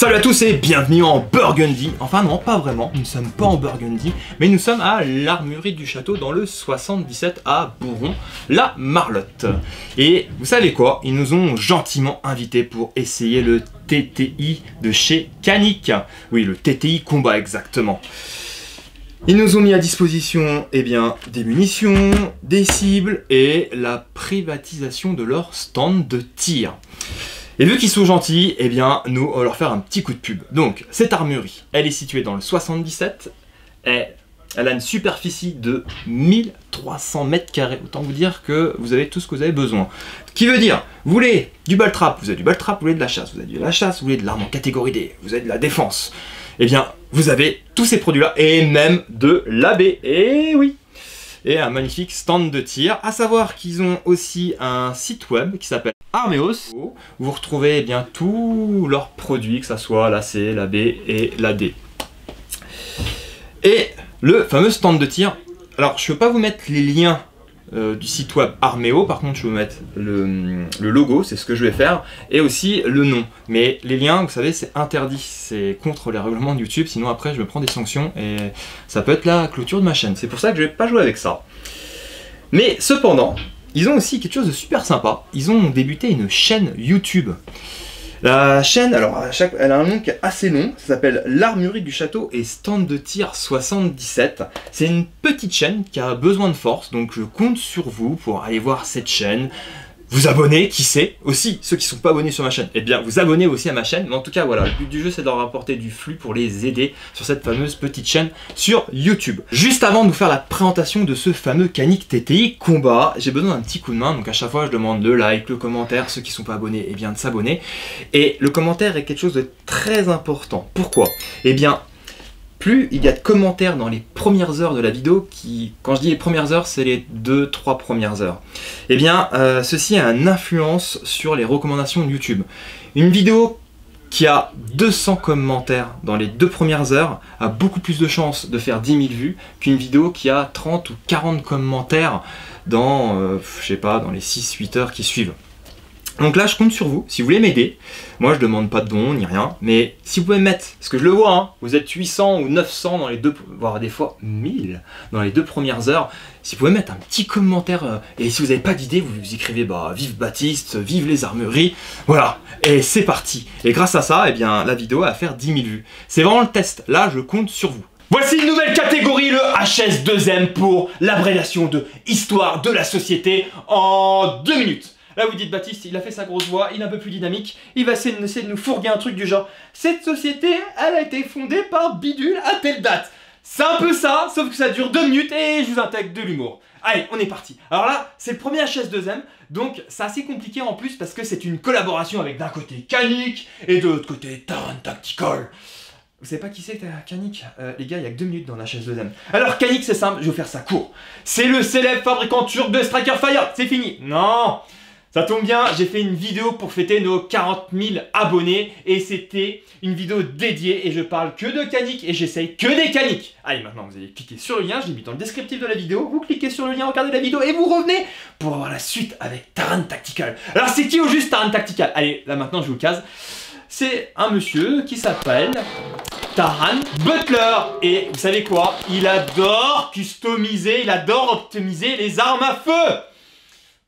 Salut à tous et bienvenue en Burgundy. Enfin non, pas vraiment, nous ne sommes pas en Burgundy, mais nous sommes à l'armurerie du château dans le 77 à Bourron, la Marlotte. Et vous savez quoi? Ils nous ont gentiment invités pour essayer le TTI de chez Canik. Oui, le TTI combat exactement. Ils nous ont mis à disposition des munitions, des cibles et la privatisation de leur stand de tir. Et vu qu'ils sont gentils, nous, on va leur faire un petit coup de pub. Donc, cette armurerie, elle est située dans le 77, et elle a une superficie de 1300 mètres carrés. Autant vous dire que vous avez tout ce que vous avez besoin. Ce qui veut dire, vous voulez du ball trap, vous avez du ball trap, vous voulez de la chasse, vous avez de la chasse, vous voulez de l'arme en catégorie D, vous avez de la défense. Vous avez tous ces produits-là, et même de l'AB, et oui. Et un magnifique stand de tir, à savoir qu'ils ont aussi un site web qui s'appelle Armeos. Vous retrouvez tous leurs produits, que ce soit la C, la B et la D. Et le fameux stand de tir, alors je ne peux pas vous mettre les liens du site web Armeo, par contre je vais vous mettre le logo, c'est ce que je vais faire, et aussi le nom. Mais les liens, vous savez, c'est interdit, c'est contre les règlements de YouTube, sinon après je me prends des sanctions et ça peut être la clôture de ma chaîne. C'est pour ça que je vais pas jouer avec ça. Mais cependant, ils ont aussi quelque chose de super sympa, ils ont débuté une chaîne YouTube. La chaîne, alors elle a un nom qui est assez long, ça s'appelle l'Armurerie du Château et Stand de Tir 77. C'est une petite chaîne qui a besoin de force, donc je compte sur vous pour aller voir cette chaîne, vous abonner, qui sait, aussi ceux qui ne sont pas abonnés sur ma chaîne, vous abonnez aussi à ma chaîne, mais en tout cas voilà, le but du jeu c'est de leur apporter du flux pour les aider sur cette fameuse petite chaîne sur YouTube. Juste avant de vous faire la présentation de ce fameux Canik TTI combat, j'ai besoin d'un petit coup de main, donc à chaque fois je demande le like, le commentaire, ceux qui ne sont pas abonnés, de s'abonner. Et le commentaire est quelque chose de très important. Pourquoi? Plus il y a de commentaires dans les premières heures de la vidéo, quand je dis les premières heures, c'est les 2-3 premières heures, ceci a une influence sur les recommandations de YouTube. Une vidéo qui a 200 commentaires dans les 2 premières heures a beaucoup plus de chances de faire 10 000 vues qu'une vidéo qui a 30 ou 40 commentaires dans, je sais pas, dans les 6-8 heures qui suivent. Donc là, je compte sur vous, si vous voulez m'aider. Moi, je demande pas de dons, ni rien. Mais si vous pouvez me mettre, parce que je le vois, hein, vous êtes 800 ou 900 dans les 2, voire des fois 1000 dans les 2 premières heures. Si vous pouvez mettre un petit commentaire, et si vous n'avez pas d'idée, vous écrivez vive Baptiste, vive les armureries. Voilà, et c'est parti. Et grâce à ça, la vidéo va faire 10 000 vues. C'est vraiment le test. Là, je compte sur vous. Voici une nouvelle catégorie, le HS2M pour l'abréviation de Histoire de la société en 2 minutes. Là vous dites Baptiste, il a fait sa grosse voix, il est un peu plus dynamique, il va essayer de nous fourguer un truc du genre cette société, elle a été fondée par Bidule à telle date. C'est un peu ça, sauf que ça dure 2 minutes et je vous intègre de l'humour. Allez, on est parti. Alors là, c'est le premier HS2M, donc c'est assez compliqué en plus parce que c'est une collaboration avec d'un côté Canik et de l'autre côté Taran Tactical. Vous savez pas qui c'est Canik? Les gars, il y a que 2 minutes dans la HS2M. Alors Canik, c'est simple, je vais vous faire ça court. C'est le célèbre fabricant turc de Striker Fire, c'est fini. Non, ça tombe bien, j'ai fait une vidéo pour fêter nos 40 000 abonnés et c'était une vidéo dédiée et je parle que de Canik et j'essaye que des Canik. Allez, maintenant vous allez cliquer sur le lien, je l'ai mis dans le descriptif de la vidéo, vous cliquez sur le lien, regardez la vidéo et vous revenez pour avoir la suite avec Taran Tactical. Alors c'est qui au juste Taran Tactical? Allez, là maintenant je vous case. C'est un monsieur qui s'appelle Taran Butler. Et vous savez quoi? Il adore customiser, il adore optimiser les armes à feu.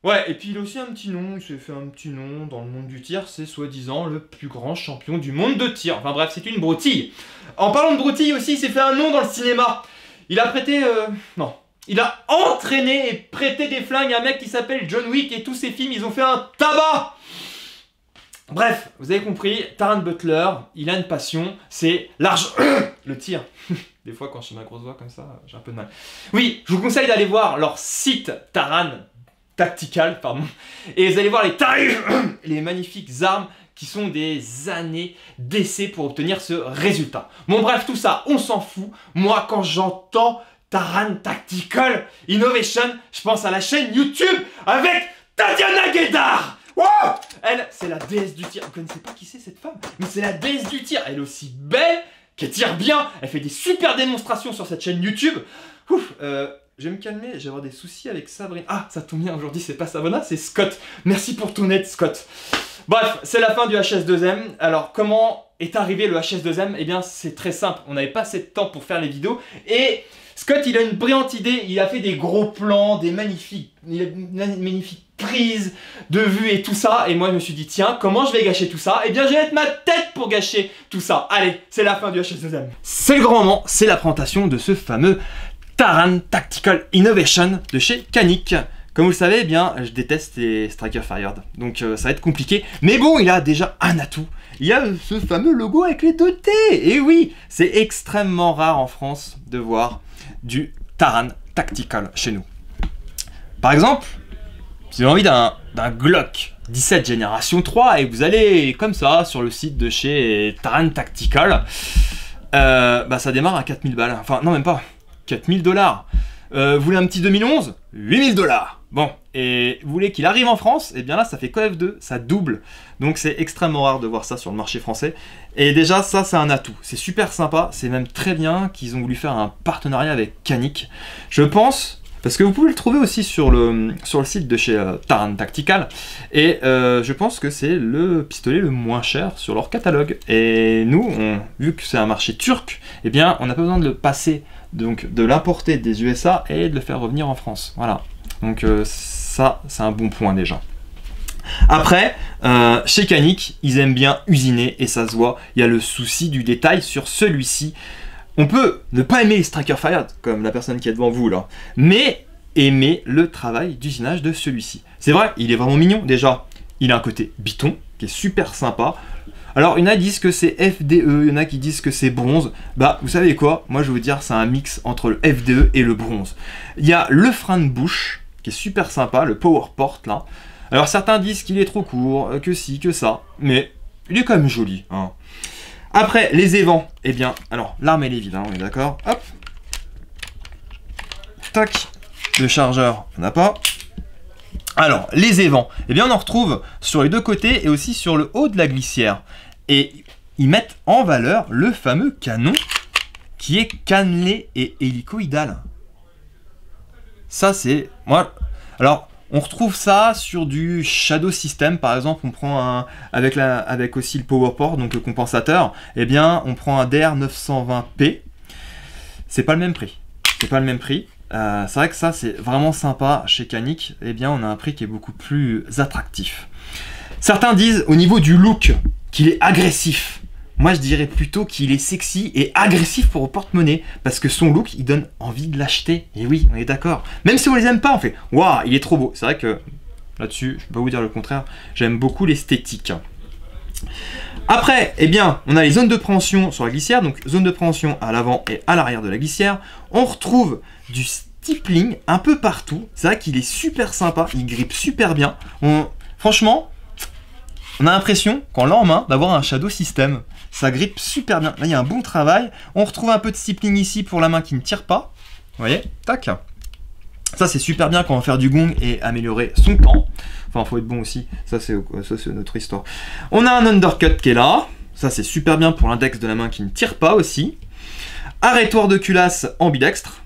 Ouais, et puis il a aussi un petit nom, il s'est fait un petit nom dans le monde du tir, c'est soi-disant le plus grand champion du monde de tir. Enfin bref, c'est une broutille. En parlant de broutille aussi, il s'est fait un nom dans le cinéma. Il a prêté... non. Il a entraîné et prêté des flingues à un mec qui s'appelle John Wick et tous ses films, ils ont fait un tabac. Bref, vous avez compris, Taran Butler, il a une passion, c'est l'argent... le tir. Des fois, quand je fais ma grosse voix comme ça, j'ai un peu de mal. Oui, je vous conseille d'aller voir leur site Taran Tactical, pardon. Et vous allez voir les tarifs, les magnifiques armes qui sont des années d'essai pour obtenir ce résultat. Bon bref, tout ça, on s'en fout. Moi, quand j'entends Taran Tactical Innovation, je pense à la chaîne YouTube avec Tatiana Guedar. Wow, elle, c'est la déesse du tir. Vous connaissez pas qui c'est cette femme? Mais c'est la déesse du tir. Elle est aussi belle, qu'elle tire bien. Elle fait des super démonstrations sur cette chaîne YouTube. Ouf, je vais me calmer, je vais avoir des soucis avec Sabrina. Ah, ça tombe bien, aujourd'hui c'est pas Sabrina, c'est Scott. Merci pour ton aide, Scott. Bref, c'est la fin du HS2M. Alors, comment est arrivé le HS2M? Eh bien, c'est très simple. On n'avait pas assez de temps pour faire les vidéos. Et Scott, il a une brillante idée. Il a fait des gros plans, des magnifiques prises de vue et tout ça. Et moi, je me suis dit, tiens, comment je vais gâcher tout ça? Eh bien, je vais mettre ma tête pour gâcher tout ça. Allez, c'est la fin du HS2M. C'est le grand moment. C'est la présentation de ce fameux Taran Tactical Innovation de chez Canik. Comme vous le savez, eh bien, je déteste les Striker Fired, donc ça va être compliqué. Mais bon, il a déjà un atout. Il y a ce fameux logo avec les 2 T. Et oui, c'est extrêmement rare en France de voir du Taran Tactical chez nous. Par exemple, si vous avez envie d'un Glock 17 génération 3 et vous allez comme ça sur le site de chez Taran Tactical, bah ça démarre à 4000 balles. Enfin, non, même pas. 4000 $. Vous voulez un petit 2011? 8000 $. Bon, et vous voulez qu'il arrive en France? Et bien là, ça fait KF2, ça double. Donc c'est extrêmement rare de voir ça sur le marché français. Et déjà, ça, c'est un atout. C'est super sympa, c'est même très bien qu'ils ont voulu faire un partenariat avec Canik. Je pense, parce que vous pouvez le trouver aussi sur le site de chez Taran Tactical. Et je pense que c'est le pistolet le moins cher sur leur catalogue. Et nous, vu que c'est un marché turc, eh bien, on n'a pas besoin de le passer, donc de l'importer des USA et de le faire revenir en France. Voilà. Donc ça, c'est un bon point déjà. Après, chez Canik, ils aiment bien usiner et ça se voit. Il y a le souci du détail sur celui-ci. On peut ne pas aimer les Striker Fired, comme la personne qui est devant vous là, mais aimer le travail d'usinage de celui-ci. C'est vrai, il est vraiment mignon. Déjà, il a un côté biton qui est super sympa. Alors, il y en a qui disent que c'est FDE, il y en a qui disent que c'est bronze. Bah, vous savez quoi? Moi, je vais vous dire, c'est un mix entre le FDE et le bronze. Il y a le frein de bouche, qui est super sympa, le PowerPort, là. Alors, certains disent qu'il est trop court, que ci, que ça, mais il est quand même joli, hein. Après, les évents, eh bien, alors, l'arme, elle est vide, hein, on est d'accord? Hop. Tac. Le chargeur, on n'a pas. Alors, les évents, eh bien, on en retrouve sur les 2 côtés et aussi sur le haut de la glissière. Et ils mettent en valeur le fameux canon qui est cannelé et hélicoïdal. Ça, c'est... Moi, alors, on retrouve ça sur du Shadow System, par exemple, on prend avec aussi le PowerPort, donc le compensateur, eh bien, on prend un DR920P. C'est pas le même prix. C'est pas le même prix. C'est vrai que ça, c'est vraiment sympa chez Canik. Eh bien, on a un prix qui est beaucoup plus attractif. Certains disent au niveau du look qu'il est agressif. Moi, je dirais plutôt qu'il est sexy et agressif pour le porte-monnaie parce que son look, il donne envie de l'acheter. Et oui, on est d'accord. Même si on les aime pas, on fait waouh, il est trop beau. C'est vrai que là-dessus, je peux pas vous dire le contraire. J'aime beaucoup l'esthétique. Après, eh bien, on a les zones de préhension sur la glissière, donc zone de préhension à l'avant et à l'arrière de la glissière. On retrouve du stippling un peu partout. C'est vrai qu'il est super sympa, il grippe super bien. Franchement, on a l'impression, quand on l'a en main, d'avoir un Shadow System. Ça grippe super bien. Là, il y a un bon travail. On retrouve un peu de stippling ici pour la main qui ne tire pas. Vous voyez, tac. Ça, c'est super bien quand on va faire du gong et améliorer son temps. Enfin, il faut être bon aussi. Ça, c'est notre histoire. On a un undercut qui est là. Ça, c'est super bien pour l'index de la main qui ne tire pas aussi. Arrêtoir de culasse ambidextre.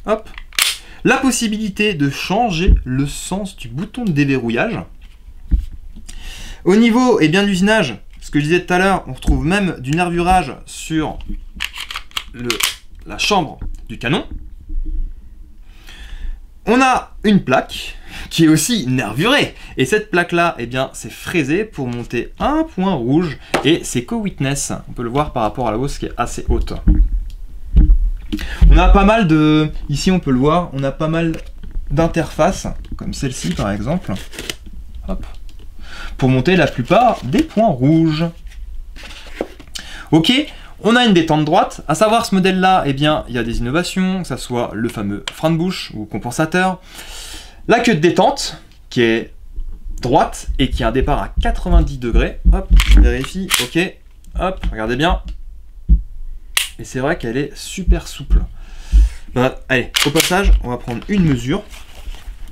Hop. La possibilité de changer le sens du bouton de déverrouillage. Au niveau de l'usinage, ce que je disais tout à l'heure, on retrouve même du nervurage sur la chambre du canon. On a une plaque qui est aussi nervurée. Et cette plaque-là, eh bien, c'est fraisé pour monter un point rouge. Et c'est co-witness. On peut le voir par rapport à la hausse qui est assez haute. On a pas mal de... Ici, on peut le voir, on a pas mal d'interfaces, comme celle-ci par exemple. Hop. Pour monter la plupart des points rouges. Ok, on a une détente droite. À savoir, ce modèle-là, eh bien, il y a des innovations, que ce soit le fameux frein de bouche ou compensateur. La queue de détente, qui est droite et qui a un départ à 90 degrés. Hop, on vérifie, ok. Hop, regardez bien. Et c'est vrai qu'elle est super souple. Bah, allez, au passage, on va prendre une mesure.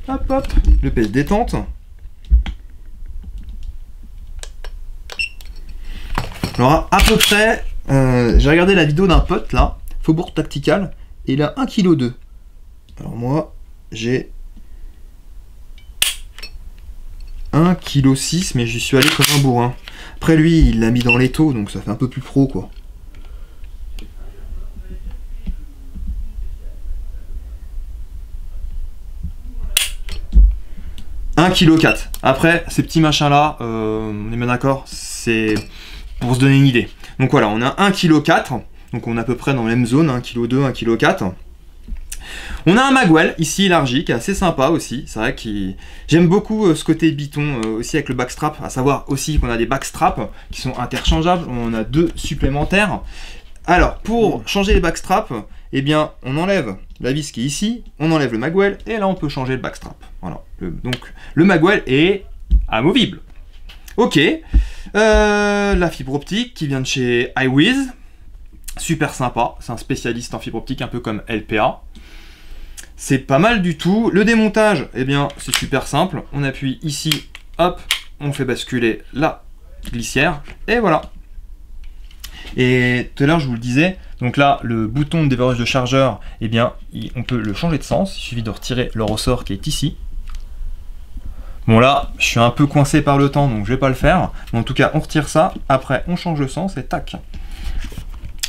Hop, hop, le pèse détente. Alors à peu près, j'ai regardé la vidéo d'un pote là, Faubourg Tactical, et il a 1,2 kg. Alors moi, j'ai 1,6 kg, mais j'y suis allé comme un bourrin. Après lui, il l'a mis dans l'étau, donc ça fait un peu plus pro, quoi. « 1,4 kg. Après, ces petits machins-là, on est bien d'accord, c'est pour se donner une idée. Donc voilà, on a 1,4 kg, donc on est à peu près dans la même zone, 1,2 kg, 1,4 kg. On a un magwell ici élargi qui est assez sympa aussi. C'est vrai que j'aime beaucoup ce côté biton aussi avec le backstrap, à savoir aussi qu'on a des backstraps qui sont interchangeables. On en a 2 supplémentaires. Alors pour changer les backstraps, eh bien on enlève la vis qui est ici, on enlève le magwell et là on peut changer le backstrap. Voilà. Donc le magwell est amovible. Ok. La fibre optique qui vient de chez iWiz. Super sympa, c'est un spécialiste en fibre optique un peu comme LPA. C'est pas mal du tout. Le démontage, eh bien, c'est super simple. On appuie ici, hop, on fait basculer la glissière, et voilà. Et tout à l'heure, je vous le disais, donc là, le bouton de déverrouillage de chargeur, eh bien, on peut le changer de sens. Il suffit de retirer le ressort qui est ici. Bon là, je suis un peu coincé par le temps, donc je vais pas le faire. Mais en tout cas, on retire ça. Après, on change le sens et tac.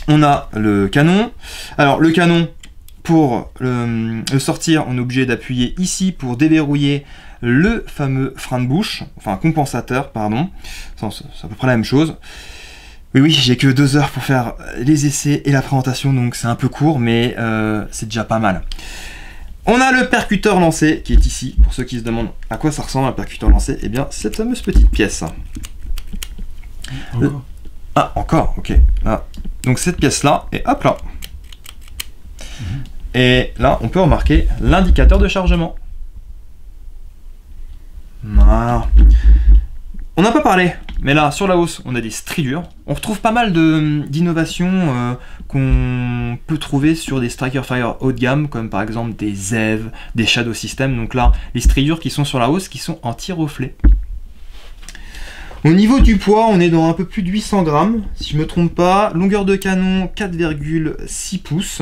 On a le canon. Alors, le canon, pour le sortir, on est obligé d'appuyer ici pour déverrouiller le fameux frein de bouche, enfin compensateur, pardon. C'est à peu près la même chose. Oui, j'ai que 2 heures pour faire les essais et la présentation, donc c'est un peu court, mais c'est déjà pas mal. On a le percuteur lancé qui est ici. Pour ceux qui se demandent à quoi ça ressemble un percuteur lancé, eh bien, cette fameuse petite pièce. Ah, encore, ok. Ah. Donc cette pièce-là, et hop là. Et là, on peut remarquer l'indicateur de chargement. Voilà. On n'a pas parlé, mais là, sur la hausse, on a des stridures. On retrouve pas mal d'innovations qu'on peut trouver sur des Striker Fire haut de gamme, comme par exemple des ZEV, des Shadow System. Donc là, les stridures qui sont sur la hausse, qui sont anti-reflet. Au niveau du poids, on est dans un peu plus de 800 grammes, si je ne me trompe pas. Longueur de canon, 4,6 pouces.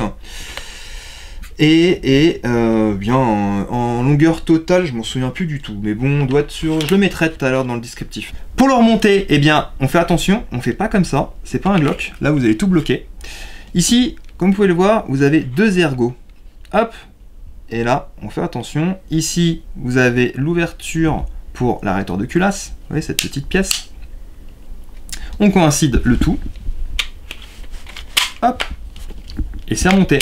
Et bien en longueur totale, je m'en souviens plus du tout. Mais bon, on doit être sur. Je le mettrai tout à l'heure dans le descriptif. Pour le remonter, eh bien, on fait attention, on fait pas comme ça. C'est pas un Glock. Là, vous allez tout bloquer. Ici, comme vous pouvez le voir, vous avez 2 ergots. Hop. Et là, on fait attention. Ici, vous avez l'ouverture pour l'arrêteur de culasse. Vous voyez cette petite pièce. On coïncide le tout. Hop. Et c'est remonté.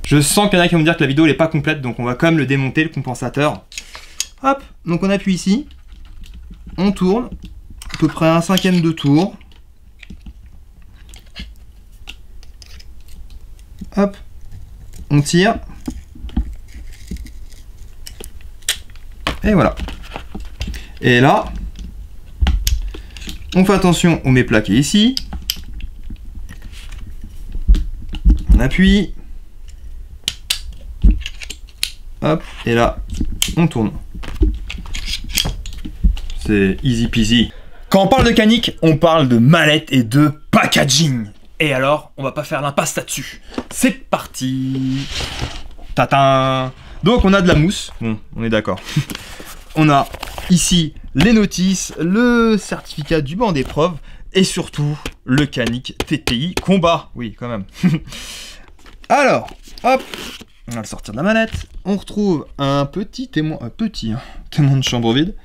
Je sens qu'il y en a qui vont me dire que la vidéo n'est pas complète, donc on va quand même le démonter, le compensateur. Hop, donc on appuie ici, on tourne, à peu près 1/5 de tour. Hop, on tire. Et voilà. Et là, on fait attention, on met plaqué ici. On appuie. Hop, et là, on tourne. C'est easy peasy. Quand on parle de canique, on parle de mallette et de packaging. Et alors, on va pas faire l'impasse là-dessus. C'est parti. Tatin. Donc on a de la mousse. Bon, on est d'accord. On a ici les notices, le certificat du banc d'épreuve et surtout le canique TTI combat. Oui, quand même. Alors, hop. On va le sortir de la manette. On retrouve un petit témoin, témoin de chambre vide.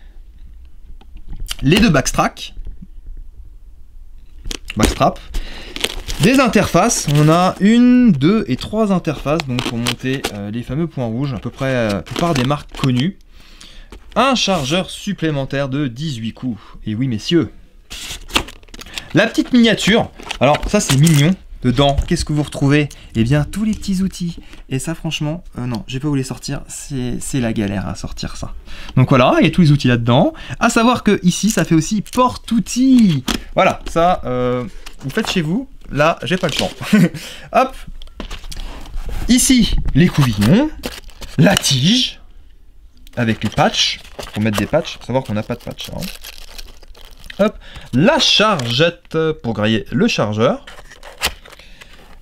Les 2 backstraps. Des interfaces. On a 1, 2 et 3 interfaces. Donc pour monter les fameux points rouges, à peu près la plupart des marques connues. Un chargeur supplémentaire de 18 coups. Et oui, messieurs. La petite miniature. Alors ça c'est mignon. Dedans, qu'est-ce que vous retrouvez? Eh bien, tous les petits outils. Et ça, franchement, non, je vais pas vous les sortir. C'est la galère à sortir ça. Donc voilà, il y a tous les outils là-dedans. À savoir que ici, ça fait aussi porte-outils. Voilà, ça, vous faites chez vous. Là, j'ai pas le temps. Hop. Ici, les couvillons. La tige. Avec les patchs. Pour mettre des patchs. Faut savoir qu'on n'a pas de patch. Hein. Hop. La chargette pour grailler le chargeur.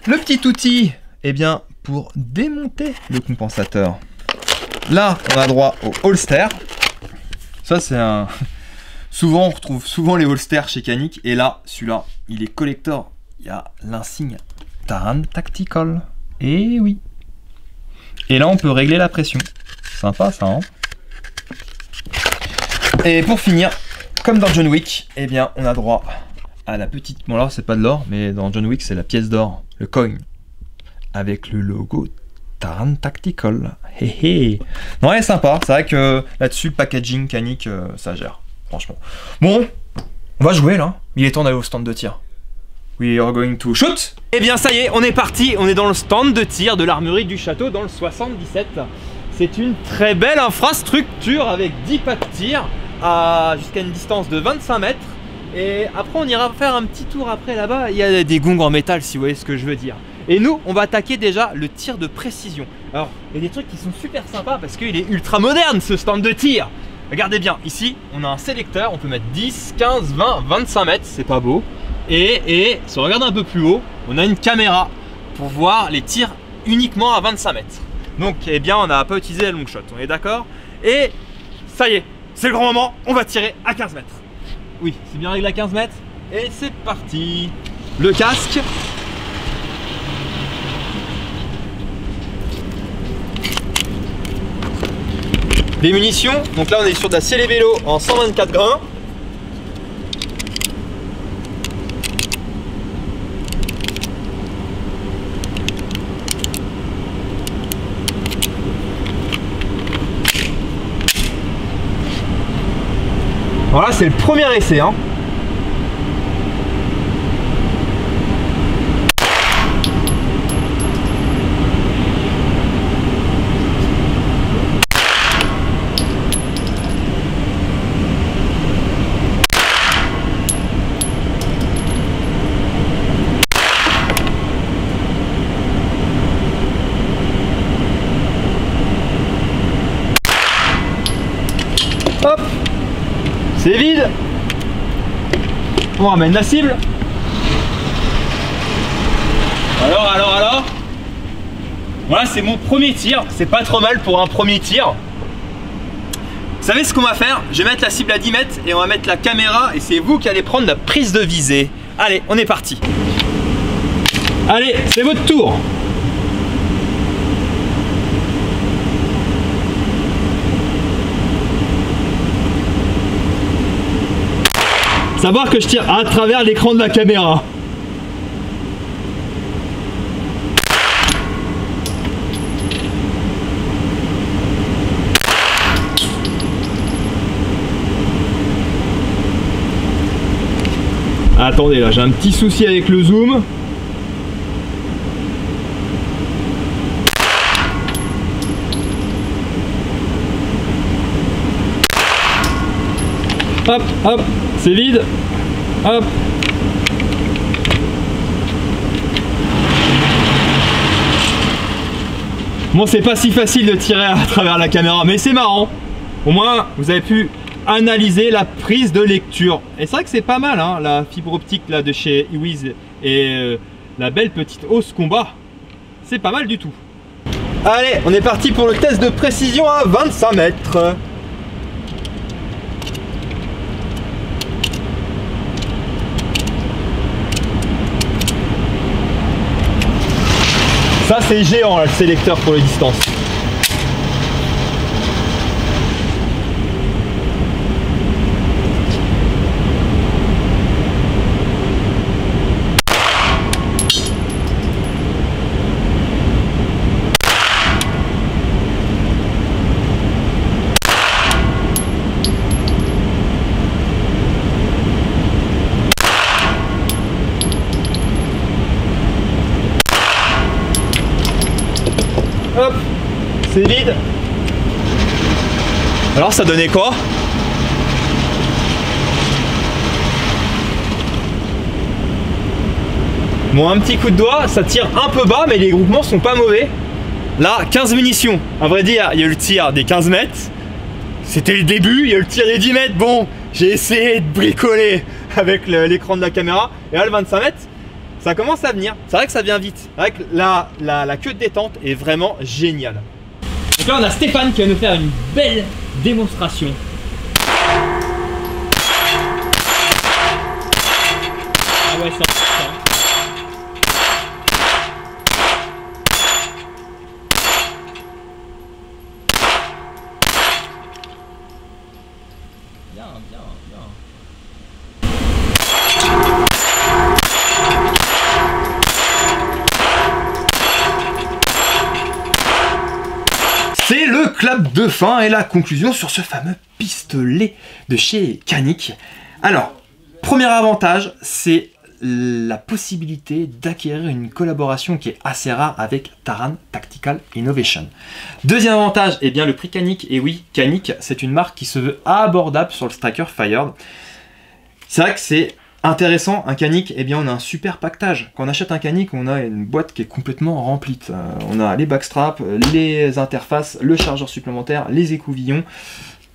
Le petit outil, eh bien, pour démonter le compensateur. là, on a droit au holster. Ça, c'est un... Souvent, on retrouve souvent les holsters chez Canik. Et là, celui-là, il est collector. Il y a l'insigne Taran Tactical. Et oui. Et là, on peut régler la pression. Sympa, ça, hein. Et pour finir, comme dans John Wick, eh bien, on a droit à la petite... Bon, là, c'est pas de l'or, mais dans John Wick, c'est la pièce d'or, le coin. Avec le logo Taran Tactical. Hé hé. Ouais, sympa. C'est vrai que là-dessus, le packaging Canik, ça gère. Franchement. Bon, on va jouer là. Il est temps d'aller au stand de tir. We are going to shoot. Eh bien, ça y est, on est parti. On est dans le stand de tir de l'armurerie du château dans le 77. C'est une très belle infrastructure avec 10 pas de tir jusqu'à une distance de 25 mètres. Et après, on ira faire un petit tour après là-bas. Il y a des gongs en métal, si vous voyez ce que je veux dire. Et nous, on va attaquer déjà le tir de précision. Alors, il y a des trucs qui sont super sympas parce qu'il est ultra moderne ce stand de tir. Regardez bien, ici, on a un sélecteur, on peut mettre 10, 15, 20, 25 mètres, c'est pas beau. Et si on regarde un peu plus haut, on a une caméra pour voir les tirs uniquement à 25 mètres. Donc, eh bien, on n'a pas utilisé la long shot, on est d'accord? Et ça y est, c'est le grand moment, on va tirer à 15 mètres. Oui, c'est bien réglé à 15 mètres. Et c'est parti. Le casque. Les munitions, donc là on est sur de la Ciel et Vélo en 124 grains. Voilà, c'est le premier essai, hein. Hop, c'est vide. On ramène la cible. Alors. Voilà, c'est mon premier tir. C'est pas trop mal pour un premier tir. Vous savez ce qu'on va faire? Je vais mettre la cible à 10 mètres et on va mettre la caméra et c'est vous qui allez prendre la prise de visée. Allez, on est parti. Allez, c'est votre tour. Savoir que je tire à travers l'écran de la caméra. Attendez, là j'ai un petit souci avec le zoom. Hop, hop, c'est vide. Hop. Bon, c'est pas si facile de tirer à travers la caméra, mais c'est marrant. Au moins, vous avez pu analyser la prise de lecture. Et c'est vrai que c'est pas mal, hein, la fibre optique là de chez Iwiz et la belle petite hausse combat. C'est pas mal du tout. Allez, on est parti pour le test de précision à 25 mètres. Ça c'est géant là, le sélecteur pour les distances. Hop, c'est vide. Alors ça donnait quoi? Bon, un petit coup de doigt, ça tire un peu bas mais les groupements sont pas mauvais. Là, 15 munitions. À vrai dire, il y a eu le tir des 15 mètres. C'était le début, il y a eu le tir des 10 mètres. Bon, j'ai essayé de bricoler avec l'écran de la caméra. Et là, le 25 mètres, ça commence à venir. C'est vrai que ça vient vite. C'est vrai que la queue de détente est vraiment géniale. Donc là on a Stéphane qui va nous faire une belle démonstration. Ah ouais, ça. Bien, bien, bien. C'est le clap de fin et la conclusion sur ce fameux pistolet de chez Canik. Alors, premier avantage, c'est la possibilité d'acquérir une collaboration qui est assez rare avec Taran Tactical Innovation. Deuxième avantage, eh bien le prix Canik. Et oui, Canik, c'est une marque qui se veut abordable sur le Striker Fired. C'est vrai que c'est intéressant, un Canik, eh bien on a un super pactage. Quand on achète un Canik, on a une boîte qui est complètement remplie. On a les backstraps, les interfaces, le chargeur supplémentaire, les écouvillons.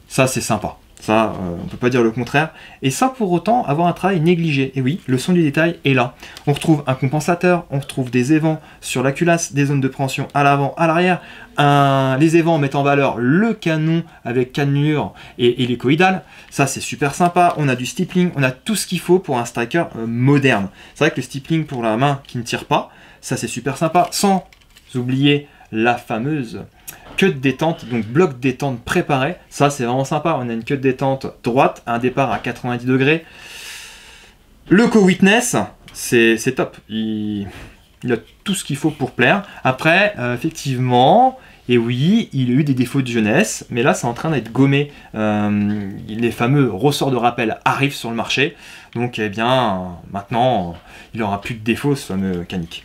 Ça c'est sympa. Ça, on peut pas dire le contraire. Et sans pour autant avoir un travail négligé. Et oui, le son du détail est là. On retrouve un compensateur, on retrouve des évents sur la culasse, des zones de préhension à l'avant, à l'arrière. Les évents mettent en valeur le canon avec cannelure et l'hélicoïdal. Ça, c'est super sympa. On a du stippling, on a tout ce qu'il faut pour un striker moderne. C'est vrai que le stippling pour la main qui ne tire pas, ça c'est super sympa. Sans oublier la fameuse queue de détente, donc bloc détente préparé, ça c'est vraiment sympa. On a une queue de détente droite, un départ à 90 degrés. Le co-witness, c'est top, il a tout ce qu'il faut pour plaire. Après, effectivement, et oui, il a eu des défauts de jeunesse, mais là c'est en train d'être gommé. Les fameux ressorts de rappel arrivent sur le marché, donc eh bien maintenant il n'aura plus de défauts ce fameux Canik.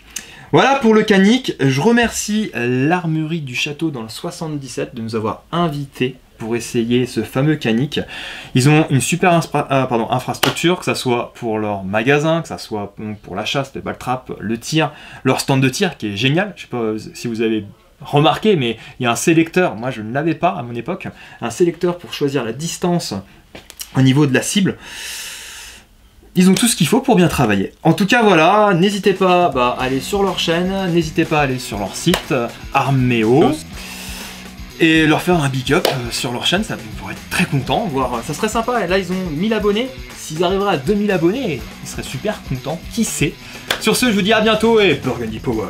Voilà pour le Canik. Je remercie l'armurerie du château dans le 77 de nous avoir invités pour essayer ce fameux Canik. Ils ont une super infrastructure, que ce soit pour leur magasin, que ce soit pour la chasse, les ball-traps, le tir, leur stand de tir qui est génial. Je sais pas si vous avez remarqué, mais il y a un sélecteur, moi je ne l'avais pas à mon époque, un sélecteur pour choisir la distance au niveau de la cible. Ils ont tout ce qu'il faut pour bien travailler. En tout cas, voilà, n'hésitez pas à aller sur leur chaîne, n'hésitez pas à aller sur leur site, Armeo, et leur faire un big up sur leur chaîne, ça pourrait être très content, voire ça serait sympa. Et là, ils ont 1000 abonnés, s'ils arriveraient à 2000 abonnés, ils seraient super contents, qui sait. Sur ce, je vous dis à bientôt et Burgundy Power.